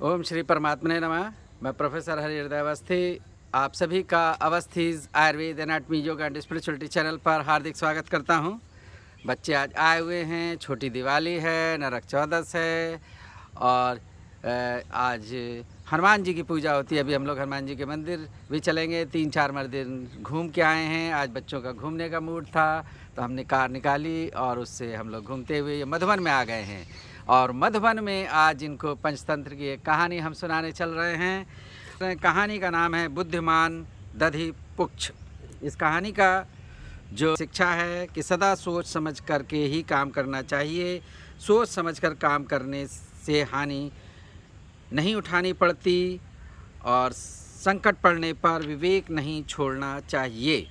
ओम श्री परमात्मने नमः। मैं प्रोफेसर हरिहृदय अवस्थी आप सभी का Awasthi's Ayurveda anatomy yoga and spirituality channel पर हार्दिक स्वागत करता हूं। बच्चे आज आए हुए हैं, छोटी दिवाली है, नरक चौदस है और आज हनुमान जी की पूजा होती है। अभी हम लोग हनुमान जी के मंदिर भी चलेंगे, 3-4 मंदिर घूम के आए हैं। आज बच्चों का घूमने का मूड था तो हमने कार निकाली और उससे हम लोग घूमते हुए मधुबन में आ गए हैं। और मधुबन में आज इनको पंचतंत्र की एक कहानी हम सुनाने चल रहे हैं। कहानी का नाम है बुद्धिमान दधिपुच्छ। इस कहानी का जो शिक्षा है कि सदा सोच समझ करके ही काम करना चाहिए। सोच समझकर काम करने से हानि नहीं उठानी पड़ती और संकट पड़ने पर विवेक नहीं छोड़ना चाहिए।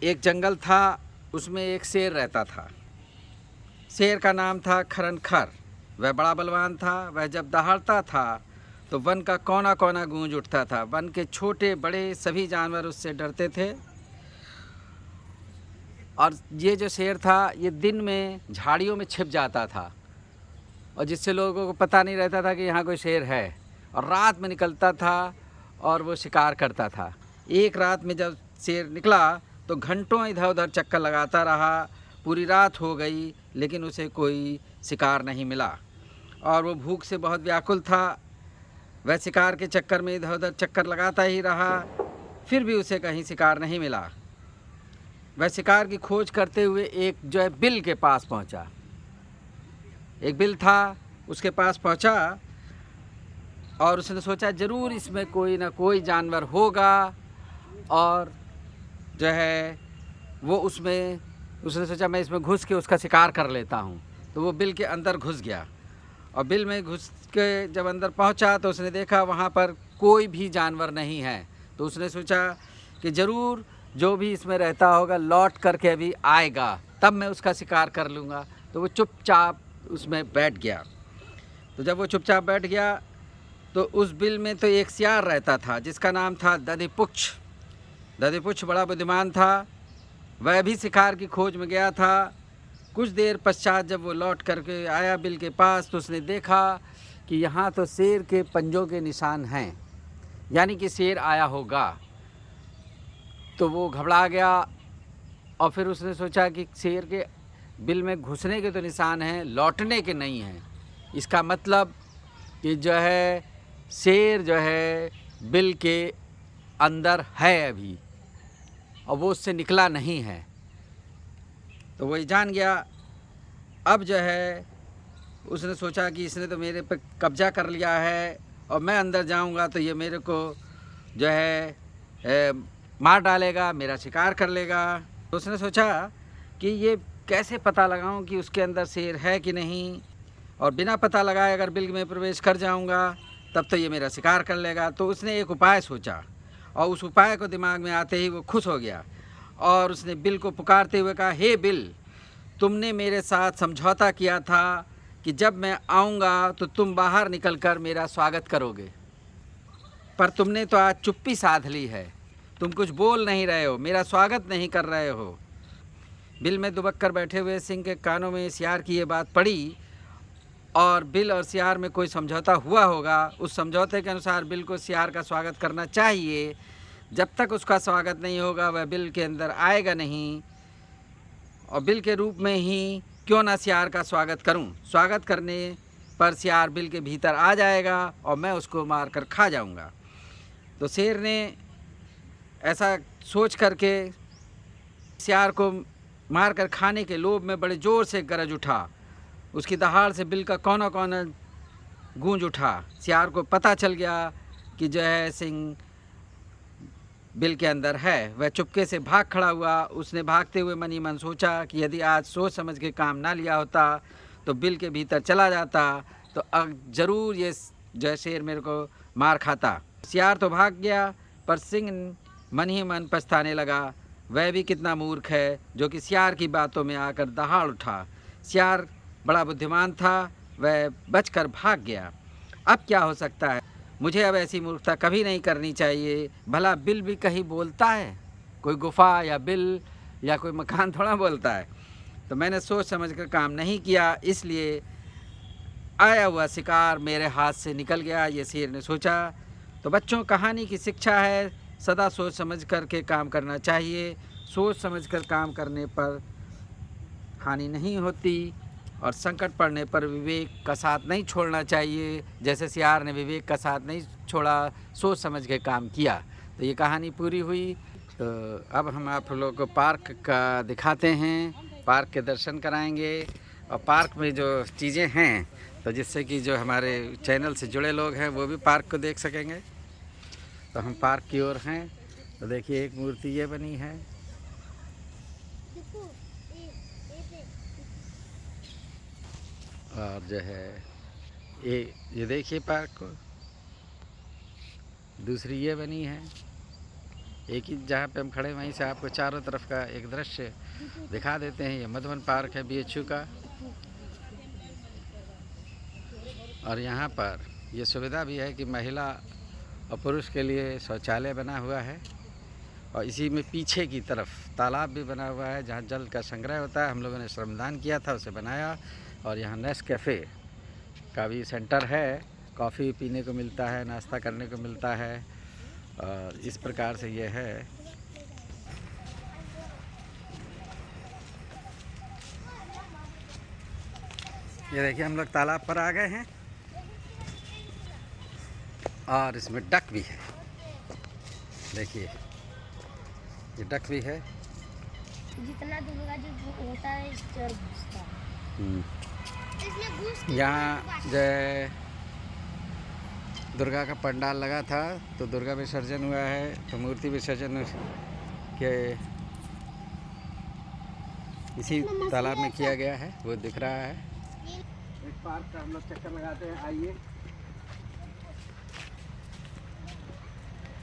एक जंगल था, उसमें एक शेर रहता था। शेर का नाम था खरनखर। वह बड़ा बलवान था। वह जब दहाड़ता था तो वन का कोना कोना गूंज उठता था। वन के छोटे बड़े सभी जानवर उससे डरते थे। और ये जो शेर था ये दिन में झाड़ियों में छिप जाता था और जिससे लोगों को पता नहीं रहता था कि यहाँ कोई शेर है। और रात में निकलता था और वो शिकार करता था। एक रात में जब शेर निकला तो घंटों इधर उधर चक्कर लगाता रहा। पूरी रात हो गई लेकिन उसे कोई शिकार नहीं मिला और वो भूख से बहुत व्याकुल था। वह शिकार के चक्कर में इधर उधर चक्कर लगाता ही रहा, फिर भी उसे कहीं शिकार नहीं मिला। वह शिकार की खोज करते हुए एक जो है बिल के पास पहुंचा। एक बिल था, उसके पास पहुंचा और उसने सोचा ज़रूर इसमें कोई ना कोई जानवर होगा और जो है वो उसने सोचा मैं इसमें घुस के उसका शिकार कर लेता हूँ। तो वो बिल के अंदर घुस गया और बिल में घुस के जब अंदर पहुँचा तो उसने देखा वहाँ पर कोई भी जानवर नहीं है। तो उसने सोचा कि ज़रूर जो भी इसमें रहता होगा लौट करके अभी आएगा, तब मैं उसका शिकार कर लूँगा। तो वो चुपचाप उसमें बैठ गया। तो जब वो चुपचाप बैठ गया तो उस बिल में तो एक सियार रहता था जिसका नाम था दधिपुच्छ। दधिपुच्छ बड़ा बुद्धिमान था। वह भी शिकार की खोज में गया था। कुछ देर पश्चात जब वो लौट करके आया बिल के पास तो उसने देखा कि यहाँ तो शेर के पंजों के निशान हैं, यानी कि शेर आया होगा। तो वो घबरा गया और फिर उसने सोचा कि शेर के बिल में घुसने के तो निशान हैं, लौटने के नहीं हैं। इसका मतलब कि जो है शेर जो है बिल के अंदर है अभी और वो उससे निकला नहीं है। तो वही जान गया। अब जो है उसने सोचा कि इसने तो मेरे पे कब्जा कर लिया है और मैं अंदर जाऊंगा तो ये मेरे को जो है मार डालेगा, मेरा शिकार कर लेगा। तो उसने सोचा कि ये कैसे पता लगाऊं कि उसके अंदर शेर है कि नहीं, और बिना पता लगाए अगर बिल में प्रवेश कर जाऊंगा तब तो ये मेरा शिकार कर लेगा। तो उसने एक उपाय सोचा और उस उपाय को दिमाग में आते ही वो खुश हो गया और उसने बिल को पुकारते हुए कहा, हे बिल, तुमने मेरे साथ समझौता किया था कि जब मैं आऊँगा तो तुम बाहर निकलकर मेरा स्वागत करोगे, पर तुमने तो आज चुप्पी साध ली है। तुम कुछ बोल नहीं रहे हो, मेरा स्वागत नहीं कर रहे हो। बिल में दुबक कर बैठे हुए सिंह के कानों में सियार की ये बात पड़ी और बिल और सियार में कोई समझौता हुआ होगा। उस समझौते के अनुसार बिल को सियार का स्वागत करना चाहिए। जब तक उसका स्वागत नहीं होगा वह बिल के अंदर आएगा नहीं और बिल के रूप में ही क्यों ना सियार का स्वागत करूं। स्वागत करने पर सियार बिल के भीतर आ जाएगा और मैं उसको मार कर खा जाऊंगा। तो शेर ने ऐसा सोच करके सियार को मार कर खाने के लोभ में बड़े ज़ोर से गरज उठा। उसकी दहाड़ से बिल का कोना कोना गूंज उठा। सियार को पता चल गया कि जो है सिंह बिल के अंदर है। वह चुपके से भाग खड़ा हुआ। उसने भागते हुए मन ही मन सोचा कि यदि आज सोच समझ के काम ना लिया होता तो बिल के भीतर चला जाता तो ज़रूर ये जो है शेर मेरे को मार खाता। सियार तो भाग गया पर सिंह मन ही मन पछताने लगा। वह भी कितना मूर्ख है जो कि सियार की बातों में आकर दहाड़ उठा। सियार बड़ा बुद्धिमान था, वह बचकर भाग गया। अब क्या हो सकता है, मुझे अब ऐसी मूर्खता कभी नहीं करनी चाहिए। भला बिल भी कहीं बोलता है? कोई गुफा या बिल या कोई मकान थोड़ा बोलता है। तो मैंने सोच समझ कर काम नहीं किया, इसलिए आया हुआ शिकार मेरे हाथ से निकल गया, ये शेर ने सोचा। तो बच्चों, कहानी की शिक्षा है सदा सोच समझ कर के काम करना चाहिए। सोच समझ कर काम करने पर हानि नहीं होती और संकट पड़ने पर विवेक का साथ नहीं छोड़ना चाहिए। जैसे सियार ने विवेक का साथ नहीं छोड़ा, सोच समझ के काम किया। तो ये कहानी पूरी हुई। तो अब हम आप लोग को पार्क का दिखाते हैं, पार्क के दर्शन कराएंगे और पार्क में जो चीज़ें हैं तो जिससे कि जो हमारे चैनल से जुड़े लोग हैं वो भी पार्क को देख सकेंगे। तो हम पार्क की ओर हैं। तो देखिए एक मूर्ति ये बनी है। और जो है ये देखिए पार्क को, दूसरी ये बनी है। एक ही जहाँ पे हम खड़े वहीं से आपको चारों तरफ का एक दृश्य दिखा देते हैं। ये मधुबन पार्क है BHU का। और यहाँ पर ये सुविधा भी है कि महिला और पुरुष के लिए शौचालय बना हुआ है। और इसी में पीछे की तरफ तालाब भी बना हुआ है जहाँ जल का संग्रह होता है। हम लोगों ने श्रमदान किया था, उसे बनाया। और यहाँ नेस्कैफ़े का भी सेंटर है, कॉफ़ी पीने को मिलता है, नाश्ता करने को मिलता है। और इस प्रकार से ये है। ये देखिए हम लोग तालाब पर आ गए हैं और इसमें डक भी है। देखिए ये डक भी है। जितना दूंगा जो होता है चर घुसता है। यहाँ जय दुर्गा का पंडाल लगा था तो दुर्गा विसर्जन हुआ है। तो मूर्ति विसर्जन के इसी तालाब में किया गया है, वो दिख रहा है। एक पार्क का हम लोग चक्कर लगाते हैं, आइए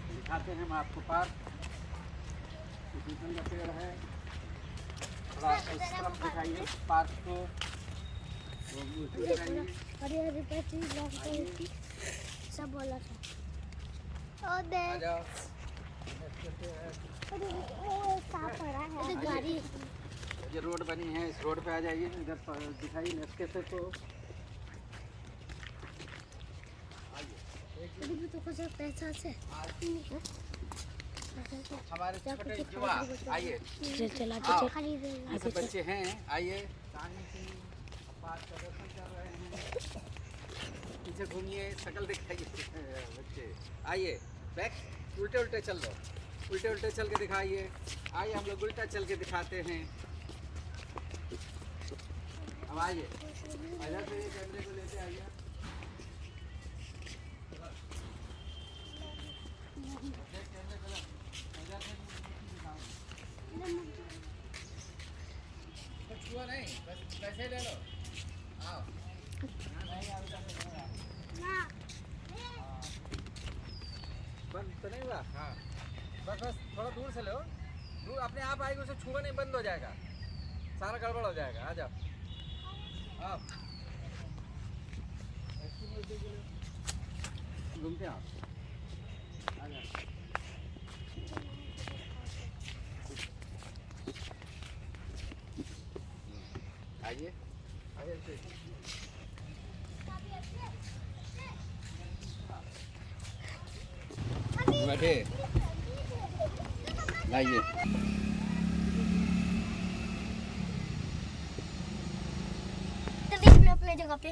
दिखाते हैं हम आपको पार्क। पीपल का पेड़ है, थोड़ा इस तरफ दिखाइए पार्क को। सब बोला था। गाड़ी ये रोड बनी है, इस रोड पे आ जाइए। इधर दिखाइए नेस्कैफे को। तो कुछ पैसा से हमारे छोटे युवा आइए, चलाते ऐसे बच्चे हैं, आइए कहानी की बात का दर्शन कर रहे हैं। पीछे घूमिए, शकल दिखाइए बच्चे। आइए बैक, उल्टे उल्टे चल लो, उल्टे उल्टे चल के दिखाइए। आइए हम लोग उल्टा चल के दिखाते हैं। अब आइए इधर से ये कैमरे को लेते आइए। छुआ नहीं, बस पैसे ले लो। आओ बंद तो नहीं हुआ? हाँ बस बस थोड़ा दूर से लो, दूर अपने आप आएगी, उसे छुआ नहीं, बंद हो जाएगा, सारा गड़बड़ हो जाएगा। आ जाओ आप घूमते आप, आ जाओ। आइए आइए बैठे, लाइए। अपने जगह पे